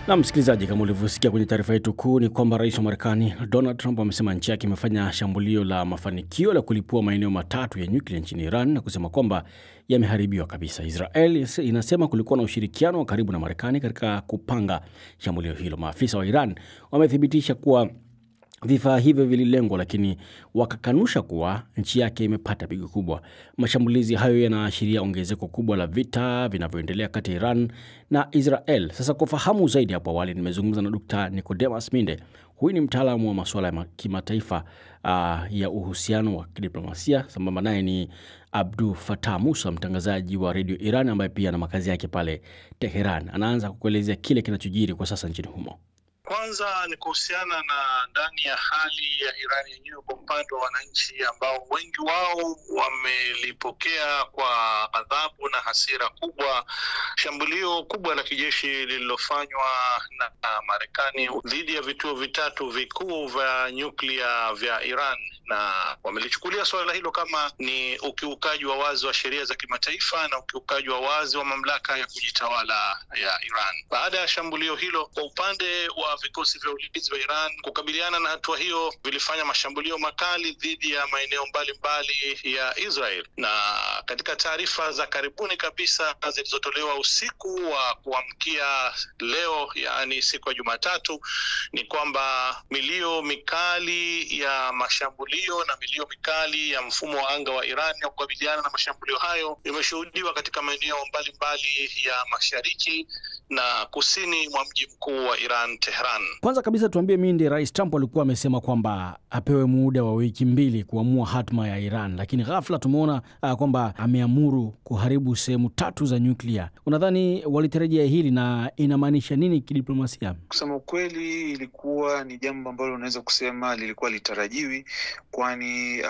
Na msikilizaji, kama ulivyosikia kwenye taarifa yetu kuu ni kwamba rais wa Marekani Donald Trump amesema nchi yake imefanya shambulio la mafanikio la kulipua maeneo matatu ya nyuklia nchini Iran na kusema kwamba yameharibiwa kabisa. Israel inasema kulikuwa na ushirikiano wa karibu na Marekani katika kupanga shambulio hilo. Maafisa wa Iran wamethibitisha kuwa vifaa hivyo vililengwa, lakini wakakanusha kuwa nchi yake imepata pigo kubwa. Mashambulizi hayo yanaashiria ongezeko kubwa la vita vinavyoendelea kati ya Iran na Israel. Sasa kufahamu zaidi, hapo awali nimezungumza na Dr. Nicodemus Minde. Huyu ni mtaalamu wa masuala ya kimataifa ya uhusiano wa kidiplomasia. Sambamba naye ni Abdul Fattah Musa, mtangazaji wa Radio Iran ambaye pia ana makazi yake pale Tehran. Anaanza kukuelezea kile kinachojiri kwa sasa nchini humo. Kwanza ni kuhusiana na ndani ya hali ya Iran yenyewe kwa upande wa wananchi ambao wengi wao wamelipokea kwa ghadhabu na hasira kubwa shambulio kubwa la kijeshi lililofanywa na Marekani dhidi ya vituo vitatu vikuu vya nyuklia vya Iran, na wamelichukulia swala hilo kama ni ukiukaji wa wazi wa sheria za kimataifa na ukiukaji wa wazi wa mamlaka ya kujitawala ya Iran. Baada ya shambulio hilo, kwa upande wa vikosi vya ulinzi vya Iran kukabiliana na hatua hiyo, vilifanya mashambulio makali dhidi ya maeneo mbalimbali ya Israel. Na katika taarifa za karibuni kabisa zilizotolewa usiku wa kuamkia leo, yaani siku ya Jumatatu, ni kwamba milio mikali ya mashambulio na milio mikali ya mfumo wa anga wa Iran ya kukabiliana na mashambulio hayo imeshuhudiwa katika maeneo mbalimbali ya mashariki na kusini mwa mji mkuu wa Iran, Tehran. Kwanza kabisa tuambie Minde, Rais Trump alikuwa amesema kwamba apewe muda wa wiki 2 kuamua hatma ya Iran, lakini ghafla tumeona kwamba ameamuru kuharibu sehemu 3 za nyuklia. Unadhani walitarajia hili na inamaanisha nini kidiplomasia? Kusema kweli, ilikuwa ni jambo ambalo unaweza kusema lilikuwa litarajiwi, kwani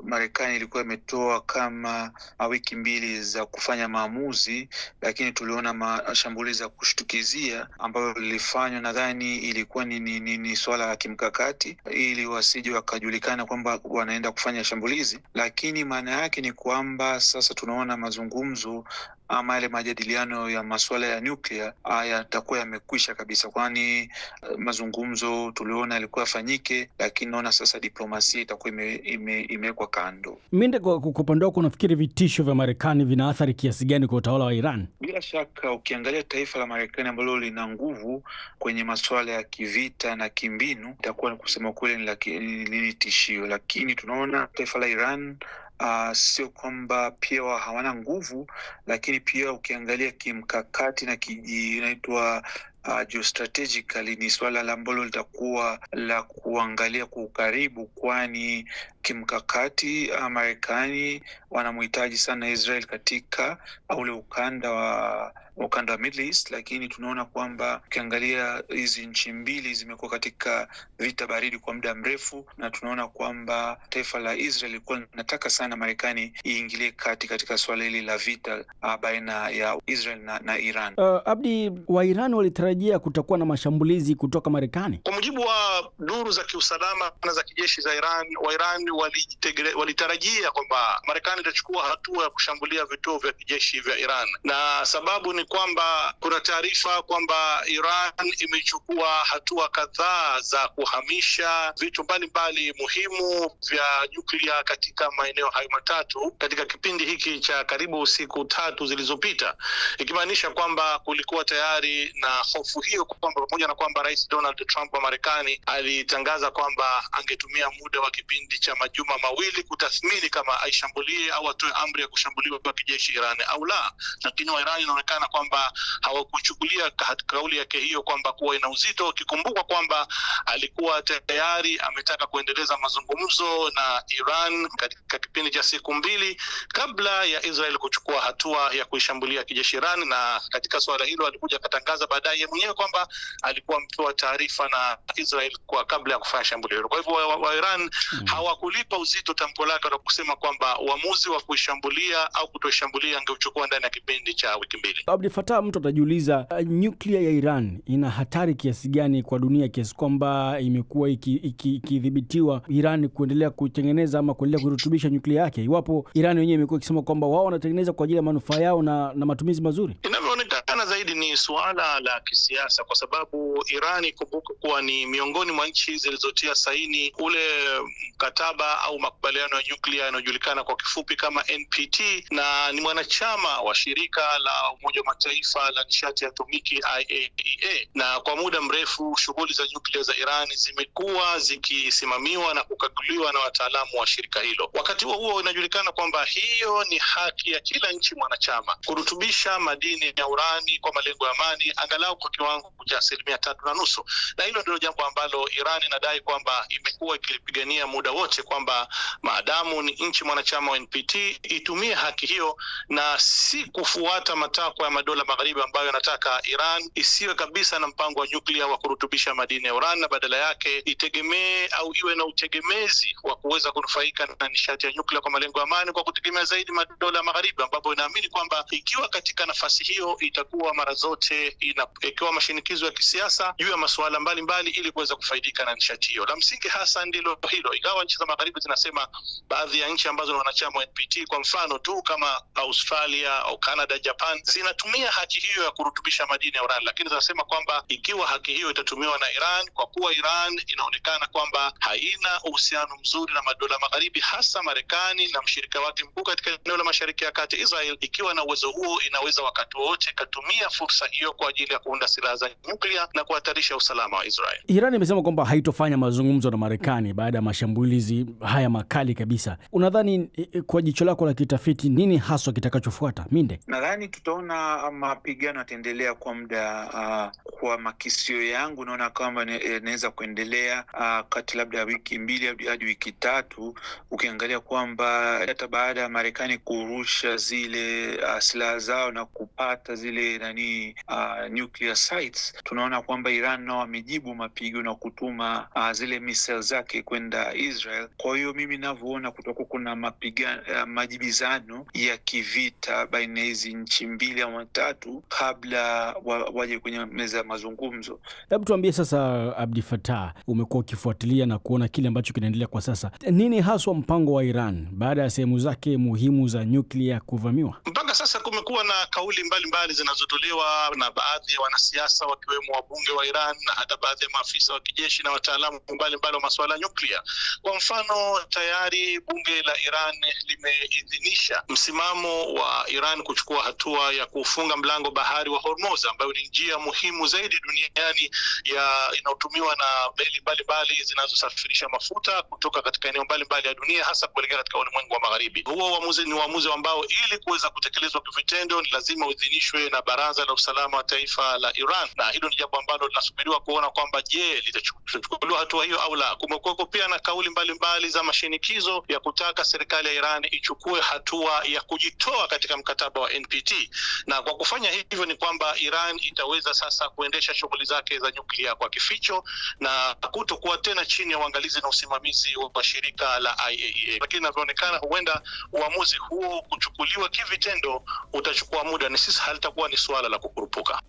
Marekani ilikuwa imetoa kama wiki 2 za kufanya maamuzi, lakini tuliona mashambulizi ya kushtukizia ambayo lilifanywa. Nadhani ilikuwa ni swala la kimkakati ili wasije wakajulikana kwamba wanaenda kufanya shambulizi, lakini maana yake ni kwamba sasa tunaona mazungumzo ama yale majadiliano ya masuala ya nyuklia yatakuwa yamekwisha kabisa, kwani mazungumzo tuliona yalikuwa yafanyike, lakini naona sasa diplomasia itakuwa imewekwa kando. Minde, kwa upande wako unafikiri vitisho vya Marekani vina athari kiasi gani kwa utawala wa Iran? Bila shaka ukiangalia taifa la Marekani ambalo lina nguvu kwenye masuala ya kivita na kimbinu, itakuwa kusema kweli ni tishio, lakini tunaona taifa la Iran sio kwamba pia hawana nguvu, lakini pia ukiangalia kimkakati na inaitwa geostrategically ni swala ambalo litakuwa la kuangalia kwa ukaribu, kwani kimkakati Marekani wanamhitaji sana Israel katika ule ukanda wa Middle East, lakini tunaona kwamba ukiangalia hizi nchi mbili zimekuwa katika vita baridi kwa muda mrefu, na tunaona kwamba taifa la Israel lilikuwa linataka sana Marekani iingilie kati katika swala hili la vita baina ya Israel na Iran. Abdi, wa Iran walitarajia kutakuwa na mashambulizi kutoka Marekani? Kwa mujibu wa duru za kiusalama na za kijeshi za Iran, wa Iran walitarajia kwamba Marekani itachukua hatua ya kushambulia vituo vya kijeshi vya Iran, na sababu ni kwamba kuna taarifa kwamba Iran imechukua hatua kadhaa za kuhamisha vitu mbalimbali muhimu vya nyuklia katika maeneo hayo matatu katika kipindi hiki cha karibu siku 3 zilizopita, ikimaanisha kwamba kulikuwa tayari na hofu hiyo kwamba pamoja na kwamba Rais Donald Trump wa Marekani alitangaza kwamba angetumia muda wa kipindi cha majuma 2 kutathmini kama aishambulie au atoe amri ya kushambuliwa kwa kijeshi Iran au la, lakini wa Iran inaonekana kwamba hawakuchukulia kauli yake hiyo kwamba kuwa ina uzito, kikumbuka kwamba alikuwa tayari ametaka kuendeleza mazungumzo na Iran katika kipindi cha siku 2 kabla ya Israel kuchukua hatua ya kuishambulia kijeshi Iran, na katika swala hilo alikuja katangaza baadaye mwenyewe kwamba alikuwa amepewa taarifa na Israel kwa kabla ya kufanya shambulio hilo. Kwa hivyo wa Iran hawakulipa uzito tamko lake na kusema kwamba uamuzi wa kuishambulia au kutoishambulia angeuchukua ndani ya kipindi cha wiki 2. Abdul Fattah, mtu atajiuliza nyuklia ya Iran ina hatari kiasi gani kwa dunia kiasi kwamba imekuwa ikidhibitiwa Iran kuendelea kutengeneza ama kuendelea kurutubisha nyuklia yake, iwapo Iran wenyewe imekuwa ikisema kwamba wao wanatengeneza kwa ajili ya manufaa yao na matumizi mazuri? Inavyoonekana zaidi ni suala la kisiasa, kwa sababu Irani, kumbuka kuwa ni miongoni mwa nchi zilizotia saini ule mkataba au makubaliano ya nyuklia yanayojulikana kwa kifupi kama NPT, na ni mwanachama wa shirika la Umoja wa Mataifa la nishati ya atomiki IAEA, na kwa muda mrefu shughuli za nyuklia za Irani zimekuwa zikisimamiwa na kukaguliwa na wataalamu wa shirika hilo. Wakati huo inajulikana kwamba hiyo ni haki ya kila nchi mwanachama kurutubisha madini ya urani kwa malengo ya amani, angalau kwa kiwango cha 3.5%. Na hilo ndilo jambo ambalo Iran inadai kwamba imekuwa ikilipigania muda wote, kwamba maadamu ni nchi mwanachama wa NPT itumie haki hiyo na si kufuata matakwa ya madola magharibi ambayo yanataka Iran isiwe kabisa na mpango wa nyuklia wa kurutubisha madini ya urani, na badala yake itegemee au iwe na utegemezi wa kuweza kunufaika na nishati ya nyuklia kwa malengo ya amani kwa kutegemea zaidi madola magharibi, ambapo inaamini kwamba ikiwa katika nafasi hiyo itakuwa mara zote inawekewa mashinikizo ya kisiasa juu ya masuala mbalimbali ili kuweza kufaidika na nishati hiyo. La msingi hasa ndilo hilo, ingawa nchi za magharibi zinasema baadhi ya nchi ambazo ni wanachama wa NPT, kwa mfano tu kama Australia au Canada, Japan, zinatumia haki hiyo ya kurutubisha madini ya urani, lakini zinasema kwamba ikiwa haki hiyo itatumiwa na Iran, kwa kuwa Iran inaonekana kwamba haina uhusiano mzuri na madola magharibi, hasa Marekani na mshirika wake mkuu katika eneo la Mashariki ya Kati, Israel, ikiwa na uwezo huo inaweza wakati wote katumia fursa hiyo kwa ajili ya kuunda silaha za nyuklia na kuhatarisha usalama wa Israel. Iran imesema kwamba haitofanya mazungumzo na Marekani baada ya mashambulizi haya makali kabisa. Unadhani kwa jicho lako la kitafiti nini haswa kitakachofuata, Minde? Nadhani tutaona mapigano yataendelea kwa muda, kwa makisio yangu naona kwamba inaweza kuendelea kati labda wiki 2 hadi wiki 3, ukiangalia kwamba hata baada ya Marekani kurusha zile silaha zao na kupata zile nuclear sites, tunaona kwamba Iran nao wamejibu mapigo na kutuma zile missiles zake kwenda Israel. Kwa hiyo mimi ninavyoona kutakuwa kuna majibizano ya kivita baina hizi nchi 2 au 3 kabla waje kwenye meza ya mazungumzo. Hebu tuambie sasa, Abdi Fattah, umekuwa ukifuatilia na kuona kile ambacho kinaendelea kwa sasa. Nini haswa mpango wa Iran baada ya sehemu zake muhimu za nyuklia kuvamiwa? Mpaka sasa kumekuwa na kauli mbalimbali zinazotolewa na baadhi ya wanasiasa wakiwemo wabunge wa Iran na hata baadhi ya maafisa wa kijeshi na wataalamu mbalimbali wa masuala ya nyuklia. Kwa mfano, tayari bunge la Iran limeidhinisha msimamo wa Iran kuchukua hatua ya kufunga mlango bahari wa Hormuz, ambayo ni njia muhimu zaidi duniani inayotumiwa na meli mbalimbali zinazosafirisha mafuta kutoka katika eneo mbalimbali ya dunia, hasa kuelekea katika ulimwengu wa magharibi. Huo uamuzi ni uamuzi ambao ili kuweza kutekelezwa kivitendo ni lazima uidhinishwe na Baraza la Usalama wa Taifa la Iran, na hilo ni jambo ambalo linasubiriwa kuona kwamba je, litachukuliwa hatua hiyo au la. Kumekuwa pia na kauli mbalimbali za mashinikizo ya kutaka serikali ya Iran ichukue hatua ya kujitoa katika mkataba wa NPT, na kwa kufanya hivyo ni kwamba Iran itaweza sasa kuendesha shughuli zake za nyuklia kwa kificho na kutokuwa tena chini ya uangalizi na usimamizi wa shirika la IAEA. Lakini inavyoonekana huenda uamuzi huo kuchukuliwa kivitendo utachukua muda, na sisi halitakuwa ni suala la kukurupuka.